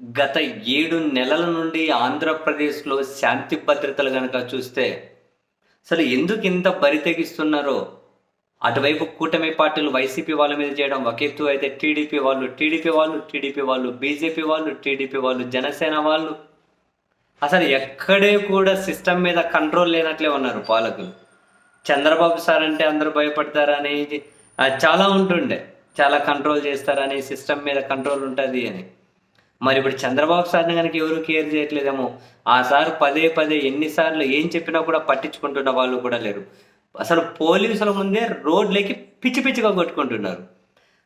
గత 7 నెలల నుండి ఆంధ్రప్రదేశ్‌లో శాంతి భద్రతలు గనక చూస్తే, అసలు ఎందుకింత బరి తెగిస్తున్నారో, అటువైపు కూటమి పార్టీలు వైసీపీ వాళ్ళ మీద చేయడం ఒక ఎత్తు అయితే, టీడీపీ వాళ్ళు, బీజేపీ వాళ్ళు, టీడీపీ వాళ్ళు, జనసేన వాళ్ళు, అసలు ఎక్కడే కూడా సిస్టమ్ మీద కంట్రోల్ లేనట్లే ఉన్నారు పాలకులు. చంద్రబాబు సార్ అంటే అందరూ భయపడతారని చాలా ఉంటుండే. చాలా కంట్రోల్ చేస్తారని, సిస్టమ్ మీద కంట్రోల్ ఉంటది అని. మరి ఇప్పుడు చంద్రబాబు సార్‌ని గనక ఎవరు కేర్ చేయట్లేదేమో! ఆ సార్ పదే పదే ఎన్నిసార్లు ఏం చెప్పినా కూడా పట్టించుకుంటున్న వాళ్ళు కూడా లేరు. అసలు పోలీసుల ముందే రోడ్లెక్కి పిచ్చి పిచ్చిగా కొట్టుకుంటున్నారు.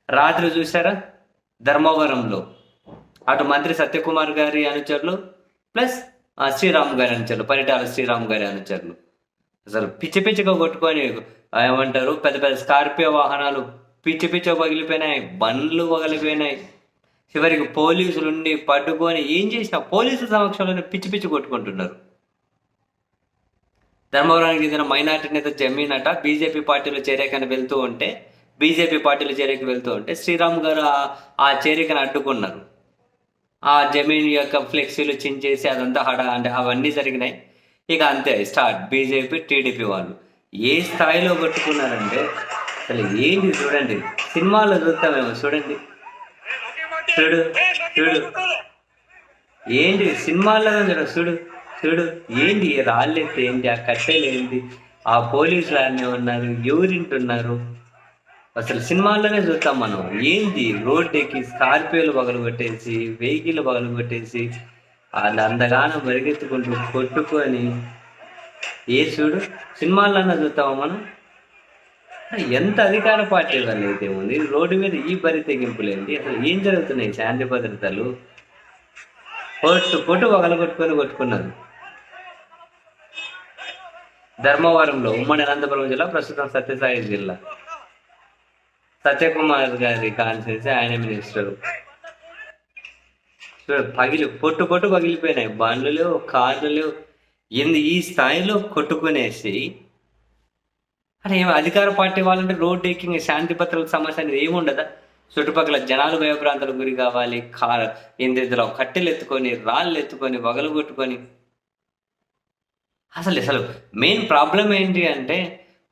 రాత్రి చూసారా? ధర్మవరంలో అటు మంత్రి సత్యకుమార్ గారి అనుచరులు ప్లస్ శ్రీరామ్ గారి అనుచరులు, పరిటాల శ్రీరామ్ గారి అనుచరులు. అసలు పిచ్చి పిచ్చిగా కొట్టుకొని ఏమంటారు పెద్ద పెద్ద స్కార్పియో వాహనాలు పిచ్చి పిచ్చిగా పగిలిపోయినాయి. బండ్లు పగిలిపోయినాయి. చివరికి పోలీసులుండి పట్టుకొని ఏం చేసినా పోలీసుల సమక్షంలోనే పిచ్చి పిచ్చి కొట్టుకుంటున్నారు. ధర్మవరానికి చెందిన మైనార్టీ నేత జమీన్ అట బీజేపీ పార్టీలో చేరేకి వెళ్తూ ఉంటే శ్రీరామ్ గారు ఆ చేరికను అడ్డుకున్నారు. ఆ జమీన్ యొక్క ఫ్లెక్సీలు చించేసి అదంతా అంటే అవన్నీ జరిగినాయి. ఇక అంతే స్టార్ట్ బీజేపీ టీడీపీ వాళ్ళు ఏ స్థాయిలో కొట్టుకున్నారంటే అసలు ఏంటి చూడండి, సినిమాల్లో చూస్తామేమో చూడండి. చూడు చూడు ఏంటి సినిమాల్లో చూడు చూడు ఏంటి రాళ్ళెత్తి ఏంటి, ఆ కట్టెలు ఏంటి, ఆ పోలీసులు అన్నీ ఉన్నారు, ఎవరింటున్నారు. అసలు సినిమాల్లోనే చూస్తాం మనం. ఏంటి రోడ్ ఎక్కి స్కార్పియోలు పగలగొట్టేసి, వెహికల్ పగలగొట్టేసి, వాళ్ళు అంతగానో పరిగెత్తుకుంటూ కొట్టుకొని చూడు సినిమాలన్నా చూస్తామా మనం. ఎంత అధికార పార్టీ వాళ్ళు అయితే ఉంది, రోడ్డు మీద ఈ బరి తెగింపులేంటి, అసలు ఏం జరుగుతున్నాయి శాంతి భద్రతలు. కొట్టు కొట్టుకున్నారు. ధర్మవరంలో ఉమ్మడి అనంతపురం జిల్లా, ప్రస్తుతం సత్యసాయి జిల్లా. సత్యకుమార్ గారి కాన్స్టిట్యూన్సీ, ఆయన మినిస్టర్. పొట్టు పగిలిపోయినాయి. బండ్లు లేవు, కార్లు లేవు. ఈ స్థాయిలో కొట్టుకునేసి అంటే అధికార పార్టీ వాళ్ళంటే రోడ్ ఎక్కింగ్ శాంతి భద్రతల సమస్య అనేది ఏముండదా? చుట్టుపక్కల జనాలు భయభ్రాంతాలకు గురి కావాలి, ఇందులో కట్టెలు ఎత్తుకొని, రాళ్ళు ఎత్తుకొని, వగలగొట్టుకొని. అసలు మెయిన్ ప్రాబ్లం ఏంటి అంటే,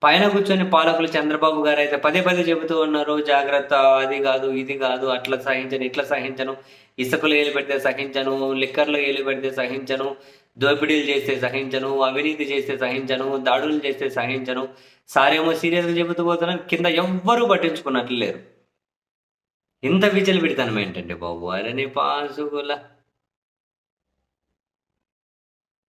పైన కూర్చొని పాలకులు చంద్రబాబు గారు అయితే పదే పదే చెబుతూ ఉన్నారు, జాగ్రత్త, అది కాదు, ఇది కాదు, అట్లా సహించను, ఇట్లా సహించను, ఇసుకలు ఏలు పెడితే సహించను, లిక్కర్లో ఏలు పెడితే సహించను, దోపిడీలు చేస్తే సహించను, అవినీతి చేస్తే సహించను, దాడులు చేస్తే సహించను. సారేమో సీరియస్గా చెబుతూ పోతున్నారు, కింద ఎవ్వరూ పట్టించుకున్నట్లు లేరు. ఇంత విచలు పెడతాను ఏంటంటే బాబు, అరే నీ పాసుగుల.